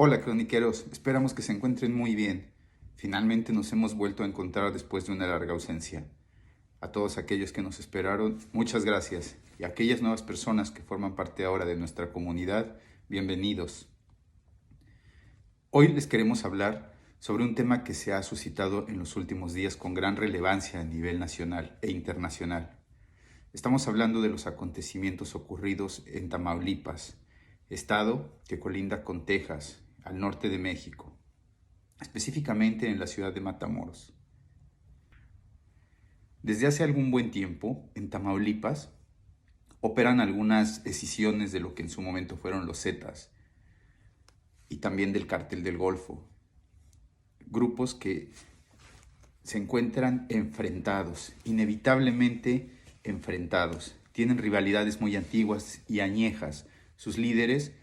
Hola croniqueros, esperamos que se encuentren muy bien. Finalmente nos hemos vuelto a encontrar después de una larga ausencia. A todos aquellos que nos esperaron, muchas gracias. Y a aquellas nuevas personas que forman parte ahora de nuestra comunidad, bienvenidos. Hoy les queremos hablar sobre un tema que se ha suscitado en los últimos días con gran relevancia a nivel nacional e internacional. Estamos hablando de los acontecimientos ocurridos en Tamaulipas, estado que colinda con Texas, al norte de México, específicamente en la ciudad de Matamoros. Desde hace algún buen tiempo, en Tamaulipas, operan algunas escisiones de lo que en su momento fueron los Zetas y también del Cártel del Golfo. Grupos que se encuentran enfrentados, inevitablemente enfrentados. Tienen rivalidades muy antiguas y añejas. Sus líderes,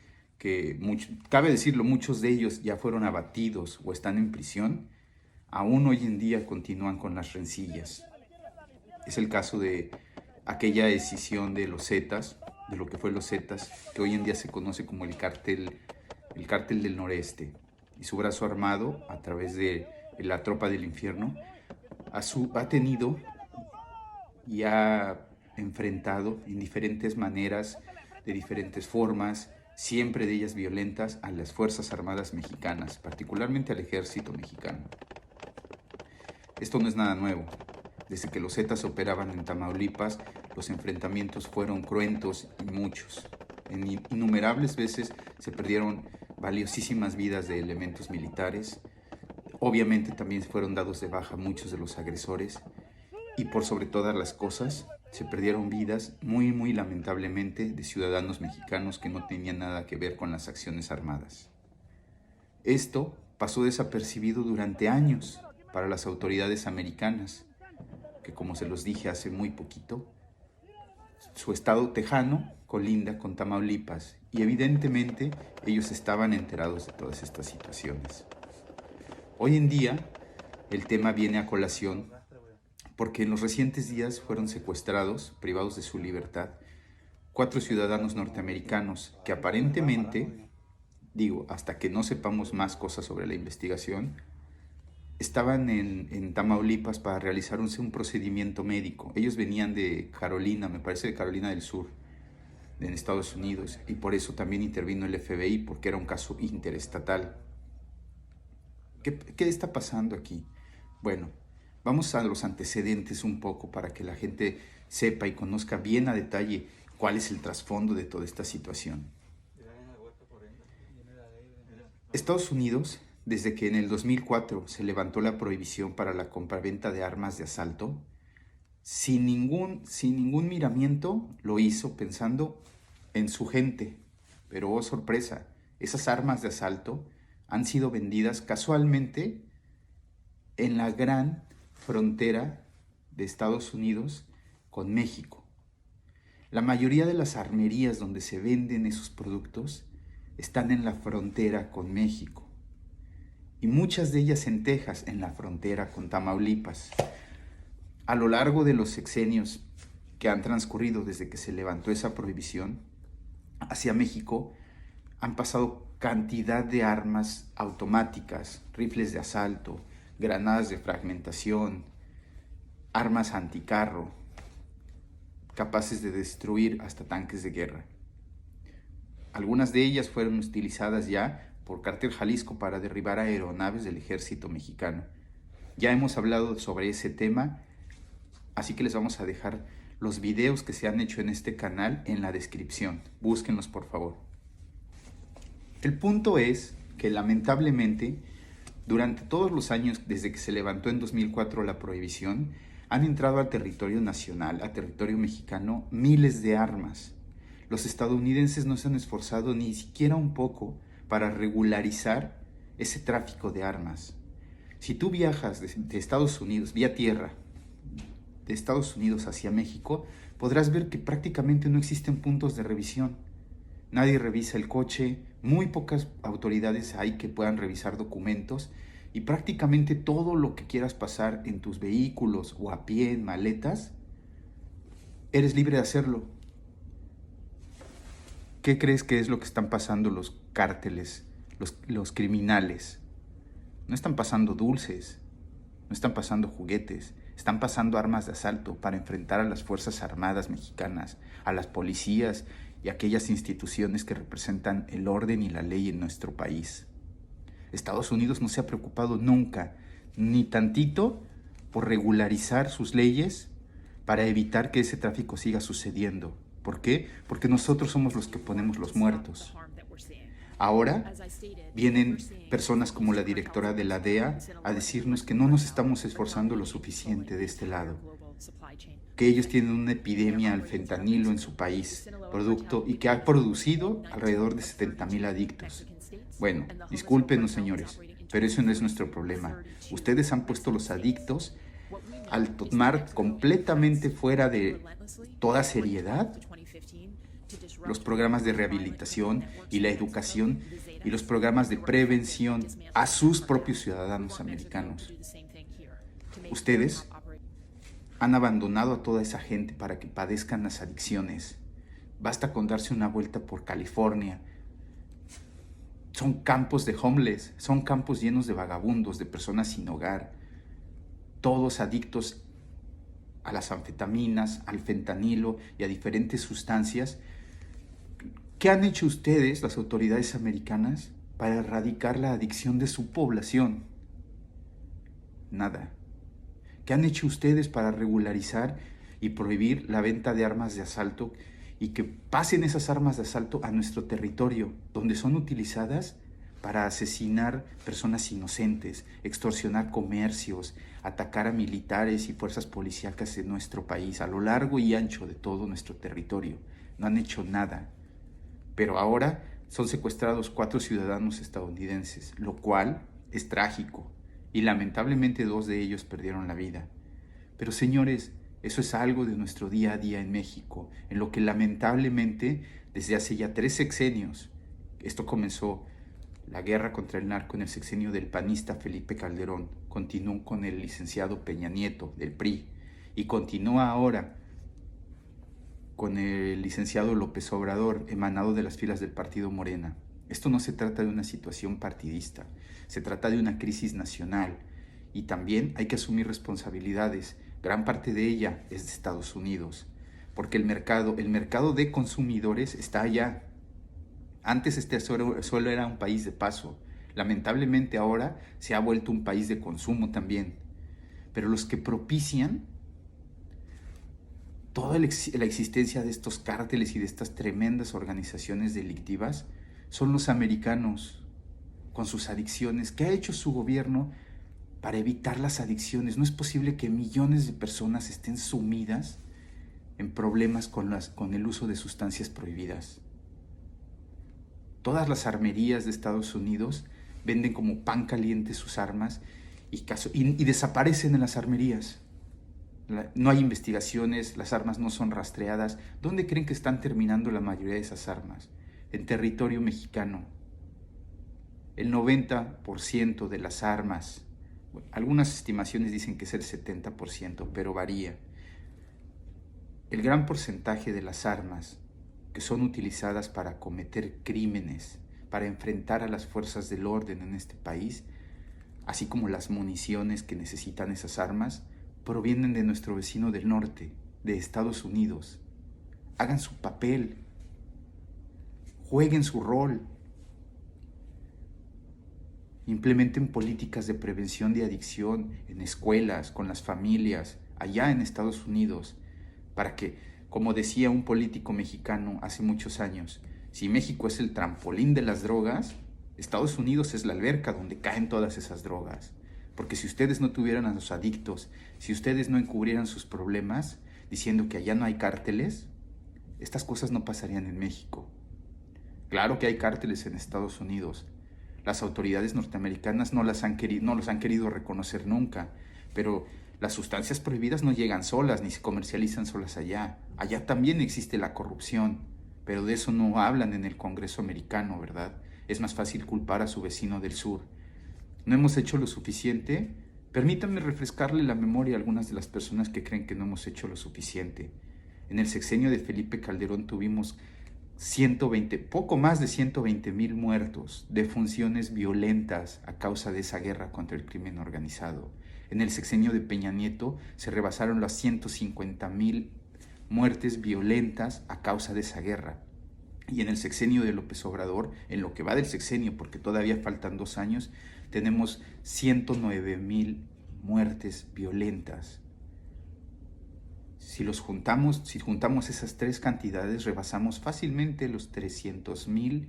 cabe decirlo, muchos de ellos ya fueron abatidos o están en prisión, aún hoy en día continúan con las rencillas. Es el caso de aquella escisión de los Zetas, de lo que fue los Zetas, que hoy en día se conoce como el Cártel del Noreste, y su brazo armado, a través de la Tropa del Infierno, ha tenido y ha enfrentado en diferentes maneras, de diferentes formas, siempre de ellas violentas, a las Fuerzas Armadas mexicanas, particularmente al Ejército mexicano. Esto no es nada nuevo. Desde que los Zetas operaban en Tamaulipas, los enfrentamientos fueron cruentos y muchos. En innumerables veces se perdieron valiosísimas vidas de elementos militares. Obviamente también fueron dados de baja muchos de los agresores. Y por sobre todas las cosas, se perdieron vidas muy lamentablemente de ciudadanos mexicanos que no tenían nada que ver con las acciones armadas. Esto pasó desapercibido durante años para las autoridades americanas, que como se los dije hace muy poquito, su estado tejano colinda con Tamaulipas y evidentemente ellos estaban enterados de todas estas situaciones. Hoy en día el tema viene a colación porque en los recientes días fueron secuestrados, privados de su libertad, 4 ciudadanos norteamericanos que aparentemente, hasta que no sepamos más cosas sobre la investigación, estaban en Tamaulipas para realizar un procedimiento médico. Ellos venían de Carolina, me parece de Carolina del Sur, en Estados Unidos, y por eso también intervino el FBI, porque era un caso interestatal. ¿Qué está pasando aquí? Bueno, vamos a los antecedentes un poco para que la gente sepa y conozca bien a detalle cuál es el trasfondo de toda esta situación. Estados Unidos, desde que en el 2004 se levantó la prohibición para la compraventa de armas de asalto, sin ningún miramiento lo hizo pensando en su gente. Pero oh sorpresa, esas armas de asalto han sido vendidas casualmente en la gran frontera de Estados Unidos con México. La mayoría de las armerías donde se venden esos productos están en la frontera con México. Y muchas de ellas en Texas, en la frontera con Tamaulipas. A lo largo de los sexenios que han transcurrido desde que se levantó esa prohibición, hacia México han pasado cantidad de armas automáticas, rifles de asalto, granadas de fragmentación, armas anticarro, capaces de destruir hasta tanques de guerra. Algunas de ellas fueron utilizadas ya por Cártel Jalisco para derribar aeronaves del ejército mexicano. Ya hemos hablado sobre ese tema, así que les vamos a dejar los videos que se han hecho en este canal en la descripción. Búsquenlos, por favor. El punto es que lamentablemente, durante todos los años desde que se levantó en 2004 la prohibición, han entrado al territorio nacional, a territorio mexicano, miles de armas. Los estadounidenses no se han esforzado ni siquiera un poco para regularizar ese tráfico de armas. Si tú viajas de Estados Unidos, vía tierra, de Estados Unidos hacia México, podrás ver que prácticamente no existen puntos de revisión. Nadie revisa el coche, muy pocas autoridades hay que puedan revisar documentos y prácticamente todo lo que quieras pasar en tus vehículos o a pie, en maletas, eres libre de hacerlo. ¿Qué crees que es lo que están pasando los cárteles los criminales no están pasando dulces, no están pasando juguetes, están pasando armas de asalto para enfrentar a las Fuerzas Armadas mexicanas, a las policías y aquellas instituciones que representan el orden y la ley en nuestro país. Estados Unidos no se ha preocupado nunca, ni tantito, por regularizar sus leyes para evitar que ese tráfico siga sucediendo. ¿Por qué? Porque nosotros somos los que ponemos los muertos. Ahora vienen personas como la directora de la DEA a decirnos que no nos estamos esforzando lo suficiente de este lado, que ellos tienen una epidemia al fentanilo en su país, producto y que ha producido alrededor de 70,000 adictos. Bueno, discúlpenos señores, pero eso no es nuestro problema. Ustedes han puesto los adictos al tomar completamente fuera de toda seriedad los programas de rehabilitación y la educación y los programas de prevención a sus propios ciudadanos americanos. Ustedes han abandonado a toda esa gente para que padezcan las adicciones. Basta con darse una vuelta por California. Son campos de homeless, son campos llenos de vagabundos, de personas sin hogar, todos adictos a las anfetaminas, al fentanilo y a diferentes sustancias. ¿Qué han hecho ustedes, las autoridades americanas, para erradicar la adicción de su población? Nada. ¿Qué han hecho ustedes para regularizar y prohibir la venta de armas de asalto y que pasen esas armas de asalto a nuestro territorio, donde son utilizadas para asesinar personas inocentes, extorsionar comercios, atacar a militares y fuerzas policíacas en nuestro país, a lo largo y ancho de todo nuestro territorio? No han hecho nada. Pero ahora son secuestrados 4 ciudadanos estadounidenses, lo cual es trágico, y lamentablemente 2 de ellos perdieron la vida. Pero señores, eso es algo de nuestro día a día en México, en lo que lamentablemente desde hace ya 3 sexenios, esto comenzó la guerra contra el narco en el sexenio del panista Felipe Calderón, continuó con el licenciado Peña Nieto del PRI y continúa ahora con el licenciado López Obrador, emanado de las filas del partido Morena. Esto no se trata de una situación partidista, se trata de una crisis nacional y también hay que asumir responsabilidades. Gran parte de ella es de Estados Unidos, porque el mercado de consumidores está allá. Antes solo era un país de paso. Lamentablemente ahora se ha vuelto un país de consumo también. Pero los que propician toda la existencia de estos cárteles y de estas tremendas organizaciones delictivas son los americanos, con sus adicciones. ¿Qué ha hecho su gobierno para evitar las adicciones? No es posible que millones de personas estén sumidas en problemas con el uso de sustancias prohibidas. Todas las armerías de Estados Unidos venden como pan caliente sus armas y desaparecen en las armerías. No hay investigaciones, las armas no son rastreadas. ¿Dónde creen que están terminando la mayoría de esas armas? En territorio mexicano. El 90% de las armas, bueno, algunas estimaciones dicen que es el 70%, pero varía. El gran porcentaje de las armas que son utilizadas para cometer crímenes, para enfrentar a las fuerzas del orden en este país, así como las municiones que necesitan esas armas, provienen de nuestro vecino del norte, de Estados Unidos. Hagan su papel, jueguen su rol, implementen políticas de prevención de adicción en escuelas, con las familias, allá en Estados Unidos, para que, como decía un político mexicano hace muchos años, si México es el trampolín de las drogas, Estados Unidos es la alberca donde caen todas esas drogas. Porque si ustedes no tuvieran a los adictos, si ustedes no encubrieran sus problemas diciendo que allá no hay cárteles, estas cosas no pasarían en México. Claro que hay cárteles en Estados Unidos. Las autoridades norteamericanas no los han querido reconocer nunca, pero las sustancias prohibidas no llegan solas ni se comercializan solas allá. Allá también existe la corrupción, pero de eso no hablan en el Congreso americano, ¿verdad? Es más fácil culpar a su vecino del sur. ¿No hemos hecho lo suficiente? Permítanme refrescarle la memoria a algunas de las personas que creen que no hemos hecho lo suficiente. En el sexenio de Felipe Calderón tuvimos poco más de 120,000 muertos, defunciones violentas a causa de esa guerra contra el crimen organizado. En el sexenio de Peña Nieto se rebasaron las 150,000 muertes violentas a causa de esa guerra. Y en el sexenio de López Obrador, en lo que va del sexenio, porque todavía faltan 2 años, tenemos 109,000 muertes violentas. Si juntamos esas 3 cantidades, rebasamos fácilmente los 300,000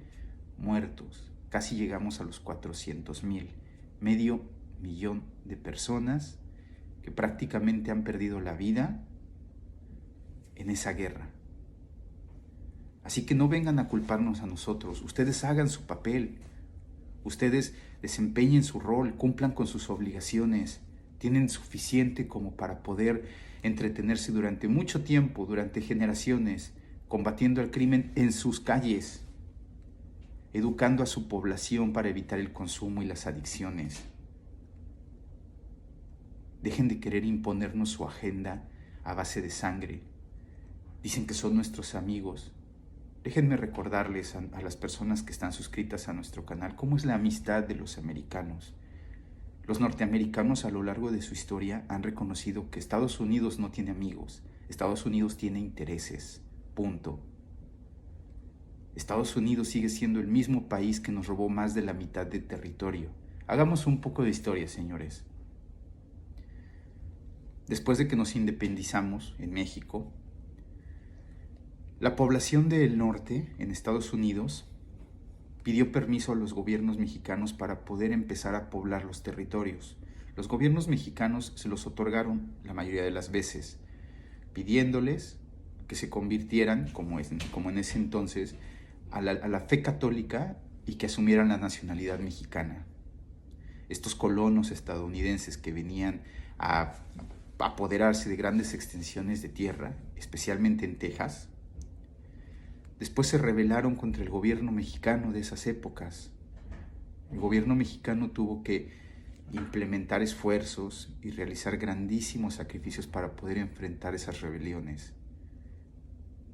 muertos. Casi llegamos a los 400,000. Medio millón de personas que prácticamente han perdido la vida en esa guerra. Así que no vengan a culparnos a nosotros. Ustedes hagan su papel. Ustedes desempeñen su rol, cumplan con sus obligaciones. Tienen suficiente como para poder entretenerse durante mucho tiempo, durante generaciones, combatiendo el crimen en sus calles, educando a su población para evitar el consumo y las adicciones. Dejen de querer imponernos su agenda a base de sangre. Dicen que son nuestros amigos. Déjenme recordarles a las personas que están suscritas a nuestro canal cómo es la amistad de los americanos. Los norteamericanos a lo largo de su historia han reconocido que Estados Unidos no tiene amigos, Estados Unidos tiene intereses, punto. Estados Unidos sigue siendo el mismo país que nos robó más de la mitad de territorio. Hagamos un poco de historia, señores. Después de que nos independizamos en México, la población del norte, en Estados Unidos, pidió permiso a los gobiernos mexicanos para poder empezar a poblar los territorios. Los gobiernos mexicanos se los otorgaron la mayoría de las veces, pidiéndoles que se convirtieran, como en ese entonces, a la fe católica y que asumieran la nacionalidad mexicana. Estos colonos estadounidenses que venían a apoderarse de grandes extensiones de tierra, especialmente en Texas, después se rebelaron contra el gobierno mexicano de esas épocas. El gobierno mexicano tuvo que implementar esfuerzos y realizar grandísimos sacrificios para poder enfrentar esas rebeliones.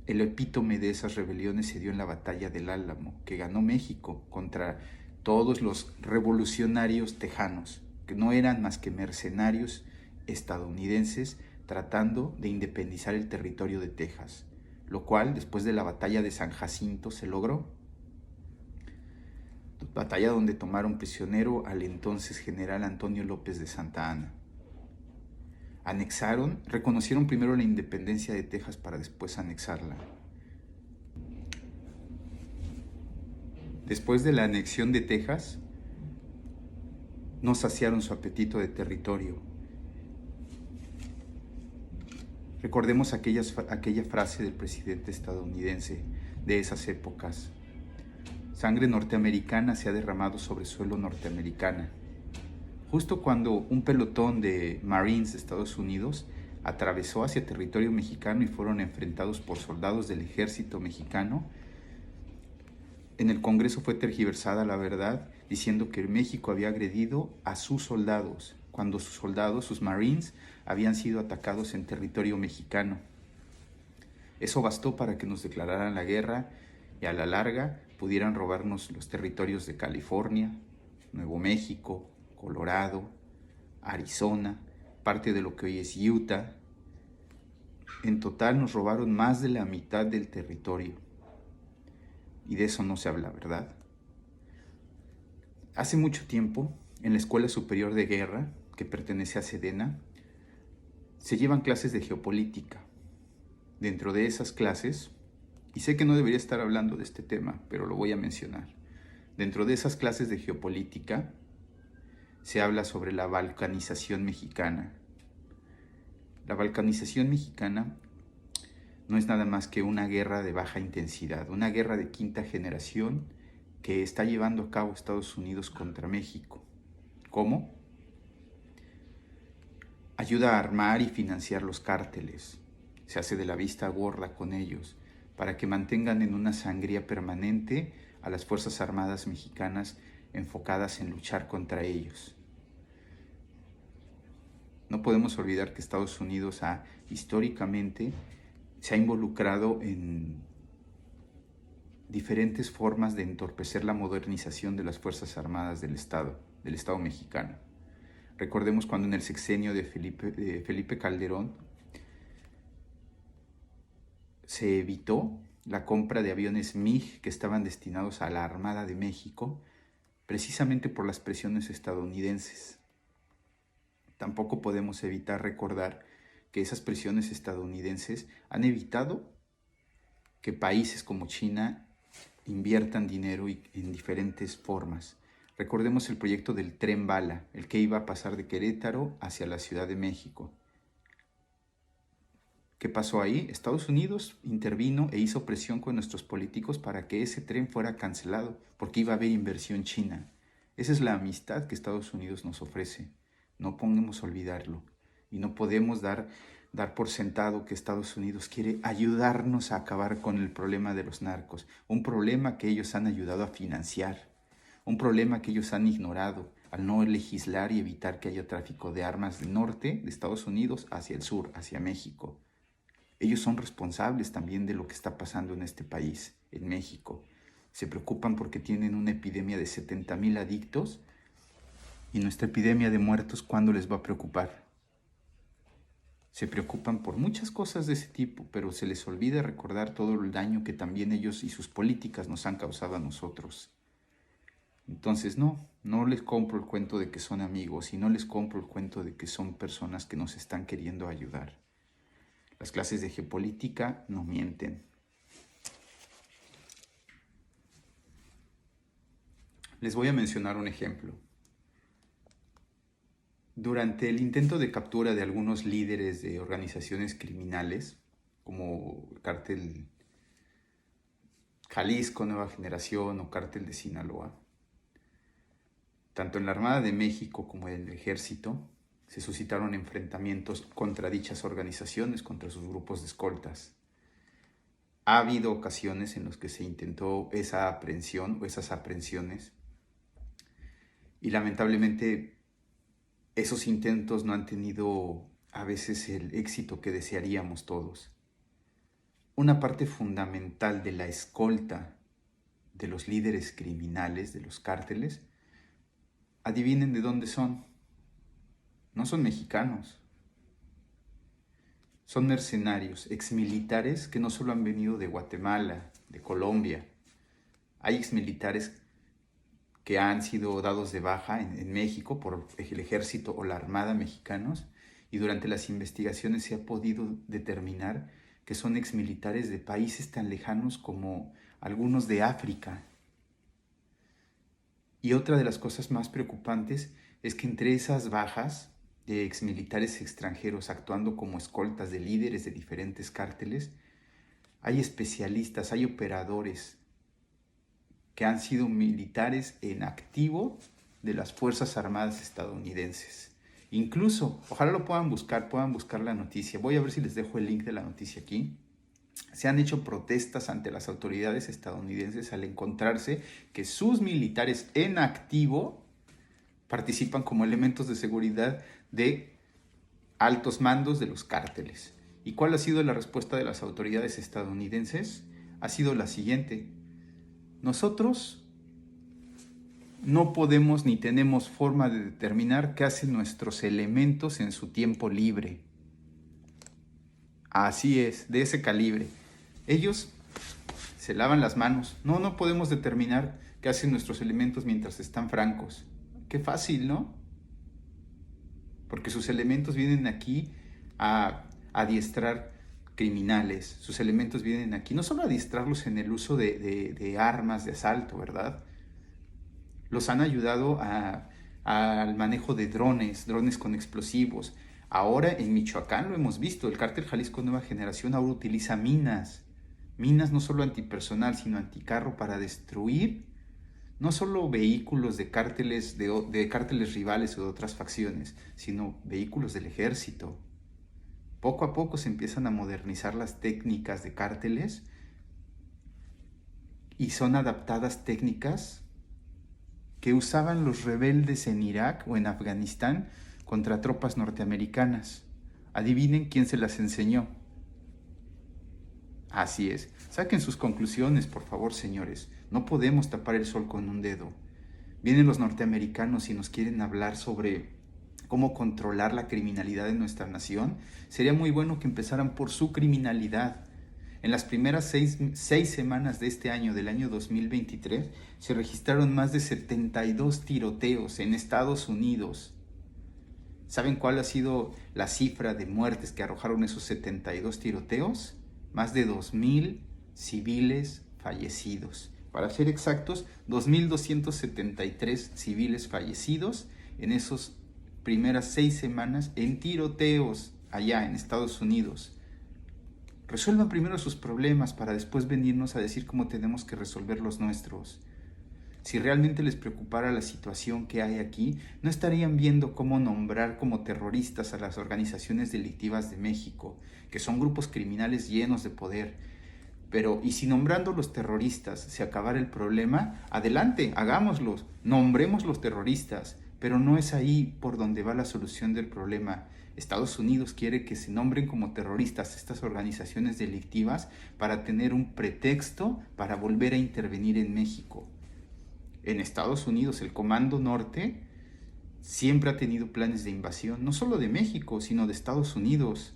El epítome de esas rebeliones se dio en la batalla del Álamo, que ganó México contra todos los revolucionarios tejanos, que no eran más que mercenarios estadounidenses tratando de independizar el territorio de Texas, lo cual después de la batalla de San Jacinto se logró. Batalla donde tomaron prisionero al entonces general Antonio López de Santa Anna. Reconocieron primero la independencia de Texas para después anexarla. Después de la anexión de Texas, no saciaron su apetito de territorio. Recordemos aquella frase del presidente estadounidense de esas épocas: sangre norteamericana se ha derramado sobre suelo norteamericana. Justo cuando un pelotón de Marines de Estados Unidos atravesó hacia territorio mexicano y fueron enfrentados por soldados del ejército mexicano, en el Congreso fue tergiversada la verdad, diciendo que México había agredido a sus soldados, cuando sus soldados, sus Marines, habían sido atacados en territorio mexicano. Eso bastó para que nos declararan la guerra y a la larga pudieran robarnos los territorios de California, Nuevo México, Colorado, Arizona, parte de lo que hoy es Utah. En total nos robaron más de la mitad del territorio. Y de eso no se habla, ¿verdad? Hace mucho tiempo, en la Escuela Superior de Guerra, que pertenece a Sedena, se llevan clases de geopolítica. Dentro de esas clases, y sé que no debería estar hablando de este tema, pero lo voy a mencionar. Dentro de esas clases de geopolítica, se habla sobre la balcanización mexicana. La balcanización mexicana no es nada más que una guerra de baja intensidad, una guerra de quinta generación que está llevando a cabo Estados Unidos contra México. ¿Cómo? Ayuda a armar y financiar los cárteles. Se hace de la vista gorda con ellos para que mantengan en una sangría permanente a las Fuerzas Armadas mexicanas enfocadas en luchar contra ellos. No podemos olvidar que Estados Unidos históricamente se ha involucrado en diferentes formas de entorpecer la modernización de las Fuerzas Armadas del Estado mexicano. Recordemos cuando en el sexenio de Felipe Calderón se evitó la compra de aviones MiG que estaban destinados a la Armada de México, precisamente por las presiones estadounidenses. Tampoco podemos evitar recordar que esas presiones estadounidenses han evitado que países como China inviertan dinero en diferentes formas. Recordemos el proyecto del Tren Bala, el que iba a pasar de Querétaro hacia la Ciudad de México. ¿Qué pasó ahí? Estados Unidos intervino e hizo presión con nuestros políticos para que ese tren fuera cancelado, porque iba a haber inversión china. Esa es la amistad que Estados Unidos nos ofrece. No podemos olvidarlo. Y no podemos dar por sentado que Estados Unidos quiere ayudarnos a acabar con el problema de los narcos. Un problema que ellos han ayudado a financiar. Un problema que ellos han ignorado al no legislar y evitar que haya tráfico de armas del norte de Estados Unidos hacia el sur, hacia México. Ellos son responsables también de lo que está pasando en este país, en México. Se preocupan porque tienen una epidemia de 70,000 adictos y nuestra epidemia de muertos, ¿cuándo les va a preocupar? Se preocupan por muchas cosas de ese tipo, pero se les olvida recordar todo el daño que también ellos y sus políticas nos han causado a nosotros. Entonces no les compro el cuento de que son amigos y no les compro el cuento de que son personas que nos están queriendo ayudar. Las clases de geopolítica no mienten. Les voy a mencionar un ejemplo. Durante el intento de captura de algunos líderes de organizaciones criminales, como el Cártel Jalisco Nueva Generación o Cártel de Sinaloa, tanto en la Armada de México como en el Ejército, se suscitaron enfrentamientos contra dichas organizaciones, contra sus grupos de escoltas. Ha habido ocasiones en las que se intentó esa aprehensión o esas aprehensiones y lamentablemente esos intentos no han tenido a veces el éxito que desearíamos todos. Una parte fundamental de la escolta de los líderes criminales, de los cárteles, adivinen de dónde son. No son mexicanos, son mercenarios, exmilitares que no solo han venido de Guatemala, de Colombia. Hay exmilitares que han sido dados de baja en México por el ejército o la armada mexicanos y durante las investigaciones se ha podido determinar que son exmilitares de países tan lejanos como algunos de África. Y otra de las cosas más preocupantes es que entre esas bajas de exmilitares extranjeros actuando como escoltas de líderes de diferentes cárteles, hay especialistas, hay operadores que han sido militares en activo de las Fuerzas Armadas estadounidenses. Incluso, ojalá lo puedan buscar la noticia. Voy a ver si les dejo el link de la noticia aquí. Se han hecho protestas ante las autoridades estadounidenses al encontrarse que sus militares en activo participan como elementos de seguridad de altos mandos de los cárteles. ¿Y cuál ha sido la respuesta de las autoridades estadounidenses? Ha sido la siguiente: nosotros no podemos ni tenemos forma de determinar qué hacen nuestros elementos en su tiempo libre. Así es, de ese calibre. Ellos se lavan las manos. No podemos determinar qué hacen nuestros elementos mientras están francos. Qué fácil, ¿no? Porque sus elementos vienen aquí a adiestrar criminales. Sus elementos vienen aquí no solo a adiestrarlos en el uso de armas de asalto, ¿verdad? Los han ayudado al manejo de drones con explosivos. Ahora en Michoacán lo hemos visto, el Cártel Jalisco Nueva Generación ahora utiliza minas no solo antipersonal, sino anticarro para destruir no solo vehículos de cárteles rivales o de otras facciones, sino vehículos del ejército. Poco a poco se empiezan a modernizar las técnicas de cárteles y son adaptadas técnicas que usaban los rebeldes en Irak o en Afganistán contra tropas norteamericanas. Adivinen quién se las enseñó. Así es. Saquen sus conclusiones, por favor, señores. No podemos tapar el sol con un dedo. Vienen los norteamericanos y nos quieren hablar sobre cómo controlar la criminalidad de nuestra nación. Sería muy bueno que empezaran por su criminalidad. En las primeras seis semanas de este año, del año 2023, se registraron más de 72 tiroteos en Estados Unidos. ¿Saben cuál ha sido la cifra de muertes que arrojaron esos 72 tiroteos? Más de 2,000 civiles fallecidos. Para ser exactos, 2,273 civiles fallecidos en esas primeras 6 semanas en tiroteos allá en Estados Unidos. Resuelvan primero sus problemas para después venirnos a decir cómo tenemos que resolver los nuestros. Si realmente les preocupara la situación que hay aquí, no estarían viendo cómo nombrar como terroristas a las organizaciones delictivas de México, que son grupos criminales llenos de poder. Pero, y si nombrando los terroristas se acabara el problema, adelante, hagámoslos, nombremos los terroristas, pero no es ahí por donde va la solución del problema. Estados Unidos quiere que se nombren como terroristas estas organizaciones delictivas para tener un pretexto para volver a intervenir en México. En Estados Unidos, el Comando Norte siempre ha tenido planes de invasión, no solo de México, sino de Estados Unidos.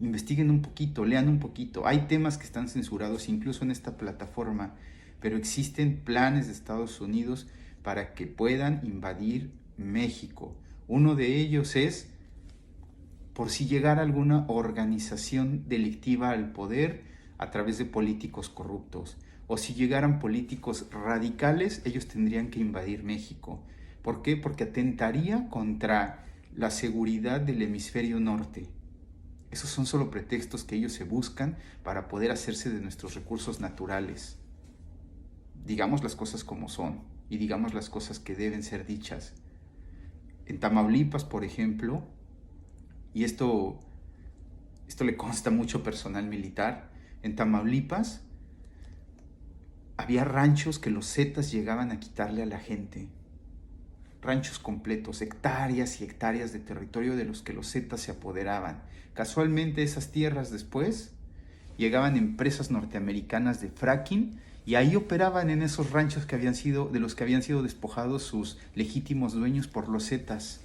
Investiguen un poquito, lean un poquito. Hay temas que están censurados incluso en esta plataforma, pero existen planes de Estados Unidos para que puedan invadir México. Uno de ellos es por si llegara alguna organización delictiva al poder a través de políticos corruptos. O si llegaran políticos radicales, ellos tendrían que invadir México. ¿Por qué? Porque atentaría contra la seguridad del hemisferio norte. Esos son solo pretextos que ellos se buscan para poder hacerse de nuestros recursos naturales. Digamos las cosas como son y digamos las cosas que deben ser dichas. En Tamaulipas, por ejemplo, y esto le consta mucho personal militar, en Tamaulipas había ranchos que los zetas llegaban a quitarle a la gente. Ranchos completos, hectáreas y hectáreas de territorio de los que los zetas se apoderaban. Casualmente esas tierras después llegaban empresas norteamericanas de fracking y ahí operaban en esos ranchos de los que habían sido despojados sus legítimos dueños por los zetas.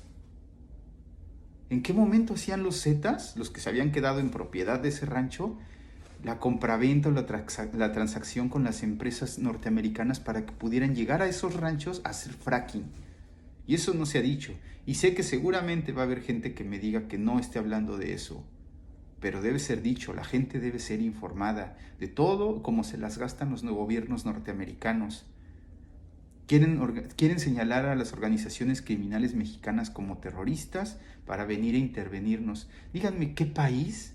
¿En qué momento hacían los zetas, los que se habían quedado en propiedad de ese rancho, la compraventa o la transacción con las empresas norteamericanas para que pudieran llegar a esos ranchos a hacer fracking? Y eso no se ha dicho. Y sé que seguramente va a haber gente que me diga que no esté hablando de eso. Pero debe ser dicho, la gente debe ser informada de todo como se las gastan los gobiernos norteamericanos. Quieren señalar a las organizaciones criminales mexicanas como terroristas para venir a intervenirnos. Díganme, ¿qué país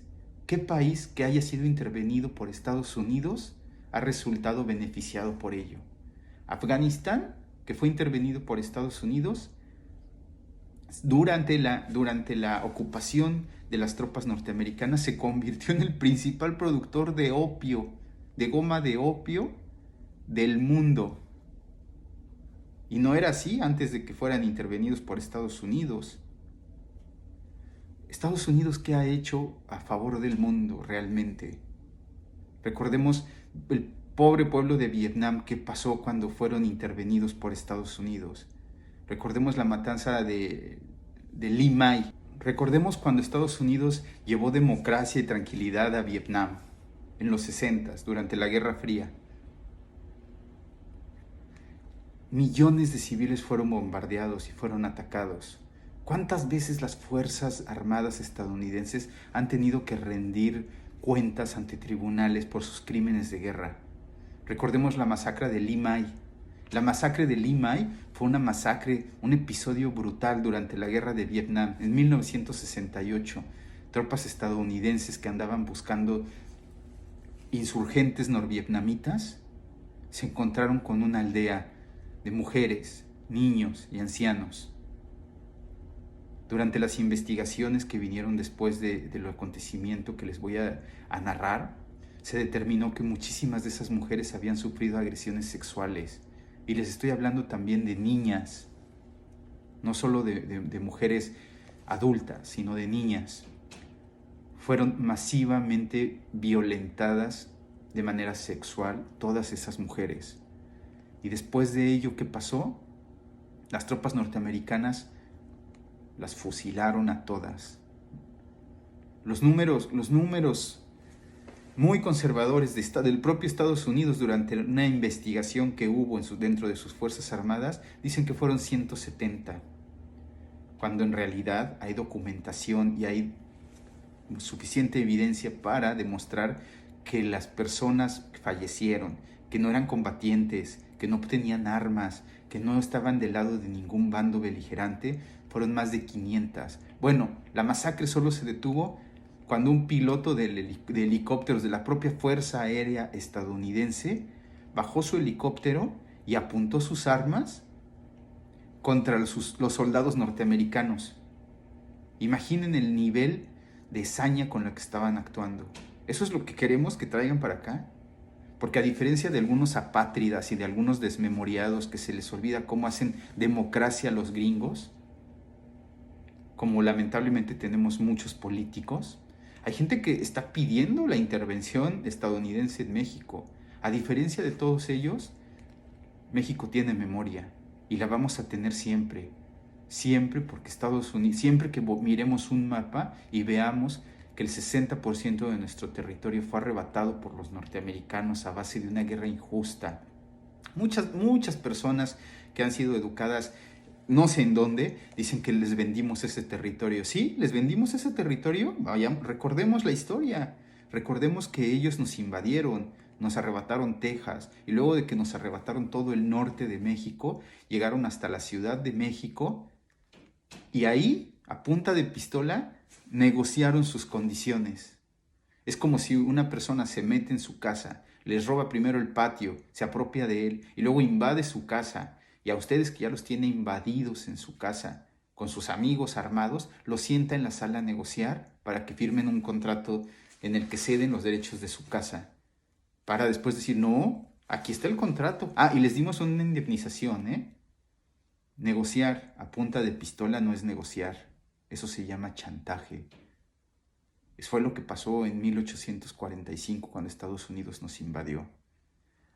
que haya sido intervenido por Estados Unidos ha resultado beneficiado por ello? Afganistán, que fue intervenido por Estados Unidos durante la ocupación de las tropas norteamericanas, se convirtió en el principal productor de opio, de goma de opio del mundo. Y no era así antes de que fueran intervenidos por Estados Unidos. ¿Estados Unidos qué ha hecho a favor del mundo realmente? Recordemos el pobre pueblo de Vietnam, ¿qué pasó cuando fueron intervenidos por Estados Unidos? Recordemos la matanza de Ly Mai. Recordemos cuando Estados Unidos llevó democracia y tranquilidad a Vietnam en los 60s, durante la Guerra Fría. Millones de civiles fueron bombardeados y fueron atacados. ¿Cuántas veces las Fuerzas Armadas estadounidenses han tenido que rendir cuentas ante tribunales por sus crímenes de guerra? Recordemos la masacre de Ly Mai. La masacre de Ly Mai fue una masacre, un episodio brutal durante la guerra de Vietnam en 1968. Tropas estadounidenses que andaban buscando insurgentes norvietnamitas se encontraron con una aldea de mujeres, niños y ancianos. Durante las investigaciones que vinieron después del acontecimiento que les voy a narrar, se determinó que muchísimas de esas mujeres habían sufrido agresiones sexuales. Y les estoy hablando también de niñas, no solo de mujeres adultas, sino de niñas. fueron masivamente violentadas de manera sexual todas esas mujeres. Y después de ello, ¿qué pasó? Las tropas norteamericanas las fusilaron a todas. Los números muy conservadores del propio Estados Unidos durante una investigación que hubo dentro de sus Fuerzas Armadas dicen que fueron 170, cuando en realidad hay documentación y hay suficiente evidencia para demostrar que las personas fallecieron, que no eran combatientes, que no tenían armas, que no estaban del lado de ningún bando beligerante, fueron más de 500. Bueno, la masacre solo se detuvo cuando un piloto de helicópteros de la propia Fuerza Aérea estadounidense bajó su helicóptero y apuntó sus armas contra los soldados norteamericanos. Imaginen el nivel de saña con la que estaban actuando. ¿Eso es lo que queremos que traigan para acá? Porque a diferencia de algunos apátridas y de algunos desmemoriados que se les olvida cómo hacen democracia los gringos, como lamentablemente tenemos muchos políticos, hay gente que está pidiendo la intervención estadounidense en México. A diferencia de todos ellos, México tiene memoria y la vamos a tener siempre. Siempre, porque Estados Unidos, siempre que miremos un mapa y veamos que el 60% de nuestro territorio fue arrebatado por los norteamericanos a base de una guerra injusta. Muchas personas que han sido educadas no sé en dónde, dicen que les vendimos ese territorio. Sí, les vendimos ese territorio. Recordemos la historia. Recordemos que ellos nos invadieron, nos arrebataron Texas, y luego de que nos arrebataron todo el norte de México, llegaron hasta la Ciudad de México, y ahí, a punta de pistola, negociaron sus condiciones. Es como si una persona se mete en su casa, les roba primero el patio, se apropia de él, y luego invade su casa. Y a ustedes que ya los tiene invadidos en su casa, con sus amigos armados, los sienta en la sala a negociar para que firmen un contrato en el que ceden los derechos de su casa. Para después decir, no, aquí está el contrato. Y les dimos una indemnización, ¿eh? Negociar a punta de pistola no es negociar. Eso se llama chantaje. Eso fue lo que pasó en 1845 cuando Estados Unidos nos invadió.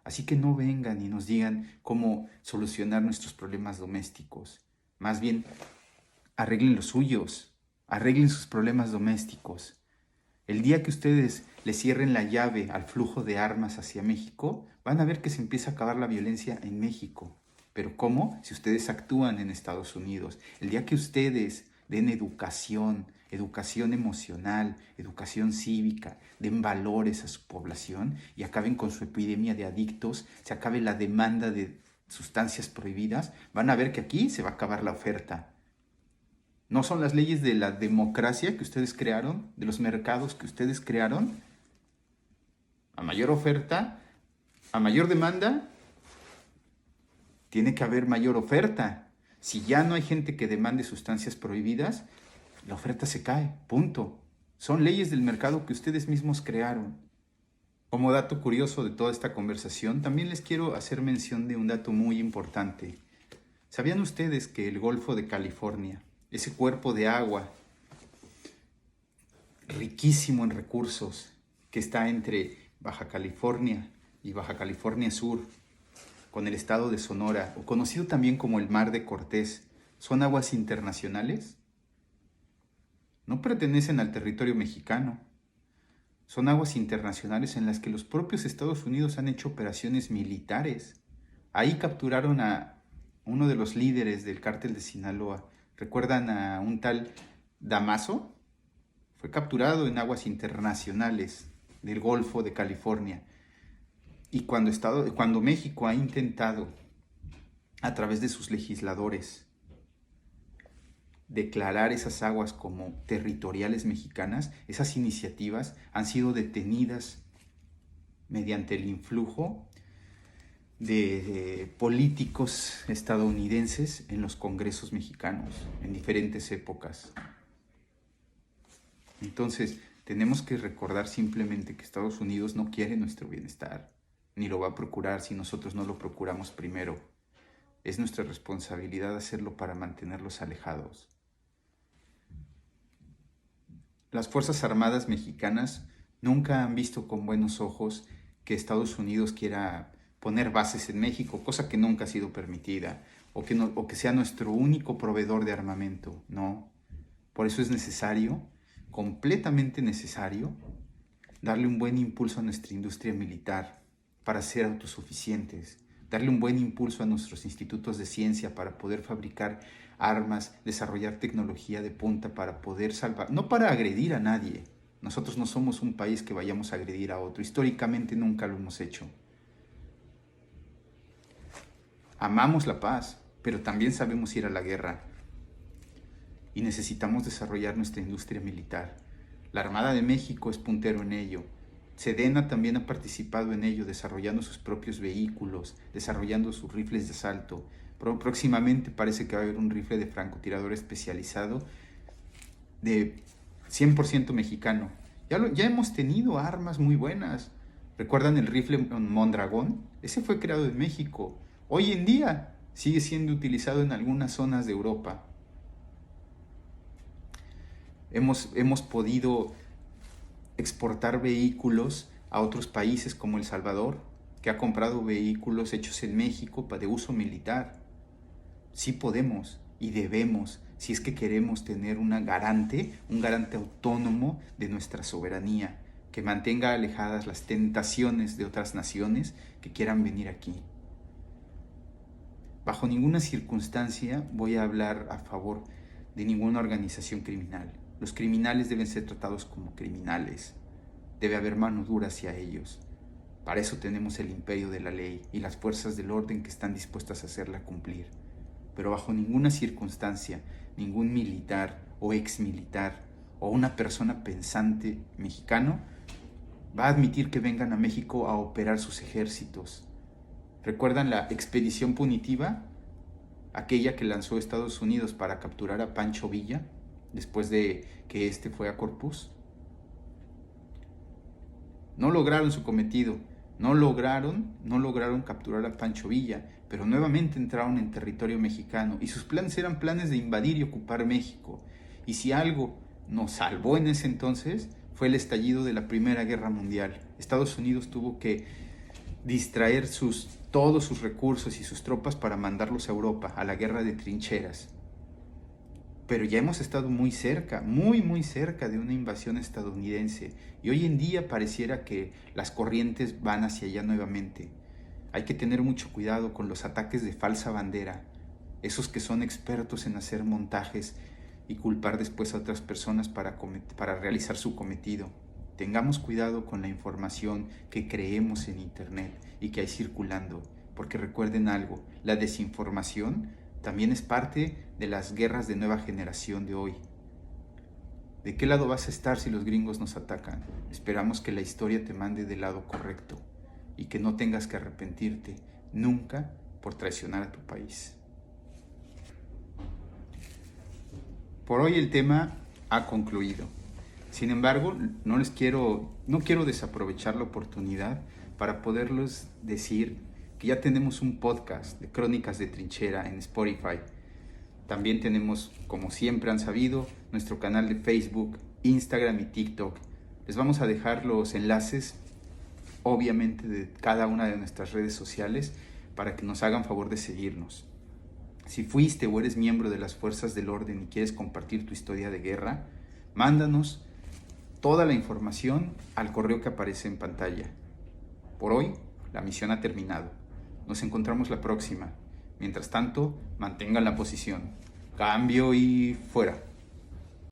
Así que no vengan y nos digan cómo solucionar nuestros problemas domésticos. Más bien, arreglen los suyos, arreglen sus problemas domésticos. El día que ustedes le cierren la llave al flujo de armas hacia México, van a ver que se empieza a acabar la violencia en México. ¿Pero cómo? Si ustedes actúan en Estados Unidos. El día que ustedes den educación emocional, educación cívica, den valores a su población y acaben con su epidemia de adictos, se acabe la demanda de sustancias prohibidas, van a ver que aquí se va a acabar la oferta. ¿No son las leyes de la democracia que ustedes crearon, de los mercados que ustedes crearon? A mayor oferta, a mayor demanda, tiene que haber mayor oferta. Si ya no hay gente que demande sustancias prohibidas, la oferta se cae, punto. Son leyes del mercado que ustedes mismos crearon. Como dato curioso de toda esta conversación, también les quiero hacer mención de un dato muy importante. ¿Sabían ustedes que el Golfo de California, ese cuerpo de agua riquísimo en recursos que está entre Baja California y Baja California Sur, con el estado de Sonora, o conocido también como el Mar de Cortés, son aguas internacionales? No pertenecen al territorio mexicano. Son aguas internacionales en las que los propios Estados Unidos han hecho operaciones militares. Ahí capturaron a uno de los líderes del cártel de Sinaloa. ¿Recuerdan a un tal Damaso? Fue capturado en aguas internacionales del Golfo de California. Y cuando México ha intentado, a través de sus legisladores, declarar esas aguas como territoriales mexicanas, esas iniciativas han sido detenidas mediante el influjo de políticos estadounidenses en los congresos mexicanos en diferentes épocas. Entonces, tenemos que recordar simplemente que Estados Unidos no quiere nuestro bienestar, ni lo va a procurar si nosotros no lo procuramos primero. Es nuestra responsabilidad hacerlo para mantenerlos alejados. Las Fuerzas Armadas mexicanas nunca han visto con buenos ojos que Estados Unidos quiera poner bases en México, cosa que nunca ha sido permitida, o que sea nuestro único proveedor de armamento. No. Por eso es necesario, completamente necesario, darle un buen impulso a nuestra industria militar para ser autosuficientes, darle un buen impulso a nuestros institutos de ciencia para poder fabricar armas, desarrollar tecnología de punta para poder salvar, no para agredir a nadie. Nosotros no somos un país que vayamos a agredir a otro, históricamente nunca lo hemos hecho. Amamos la paz, pero también sabemos ir a la guerra y necesitamos desarrollar nuestra industria militar. La Armada de México es puntero en ello. Sedena también ha participado en ello, desarrollando sus propios vehículos, desarrollando sus rifles de asalto. Próximamente parece que va a haber un rifle de francotirador especializado de 100% mexicano. Ya hemos tenido armas muy buenas. ¿Recuerdan el rifle Mondragón? Ese fue creado en México. Hoy en día sigue siendo utilizado en algunas zonas de Europa. Hemos podido exportar vehículos a otros países como El Salvador, que ha comprado vehículos hechos en México de uso militar. Sí podemos y debemos, si es que queremos tener un garante autónomo de nuestra soberanía, que mantenga alejadas las tentaciones de otras naciones que quieran venir aquí. Bajo ninguna circunstancia voy a hablar a favor de ninguna organización criminal. Los criminales deben ser tratados como criminales. Debe haber mano dura hacia ellos. Para eso tenemos el imperio de la ley y las fuerzas del orden que están dispuestas a hacerla cumplir. Pero bajo ninguna circunstancia, ningún militar o exmilitar o una persona pensante mexicano va a admitir que vengan a México a operar sus ejércitos. ¿Recuerdan la expedición punitiva? Aquella que lanzó Estados Unidos para capturar a Pancho Villa después de que éste fue a Corpus. No lograron su cometido, no lograron capturar a Pancho Villa, pero nuevamente entraron en territorio mexicano y sus planes eran planes de invadir y ocupar México. Y si algo nos salvó en ese entonces fue el estallido de la Primera Guerra Mundial. Estados Unidos tuvo que distraer todos sus recursos y sus tropas para mandarlos a Europa, a la guerra de trincheras. Pero ya hemos estado muy cerca, muy cerca de una invasión estadounidense. Y hoy en día pareciera que las corrientes van hacia allá nuevamente. Hay que tener mucho cuidado con los ataques de falsa bandera. Esos que son expertos en hacer montajes y culpar después a otras personas para realizar su cometido. Tengamos cuidado con la información que creemos en internet y que hay circulando. Porque recuerden algo, la desinformación también es parte de las guerras de nueva generación de hoy. ¿De qué lado vas a estar si los gringos nos atacan? Esperamos que la historia te mande del lado correcto y que no tengas que arrepentirte nunca por traicionar a tu país. Por hoy el tema ha concluido. Sin embargo, no quiero desaprovechar la oportunidad para poderles decir que ya tenemos un podcast de Crónicas de Trinchera en Spotify. También tenemos, como siempre han sabido, nuestro canal de Facebook, Instagram y TikTok. Les vamos a dejar los enlaces, obviamente, de cada una de nuestras redes sociales para que nos hagan favor de seguirnos. Si fuiste o eres miembro de las fuerzas del orden y quieres compartir tu historia de guerra, mándanos toda la información al correo que aparece en pantalla. Por hoy, la misión ha terminado. Nos encontramos la próxima. Mientras tanto, mantengan la posición. Cambio y fuera.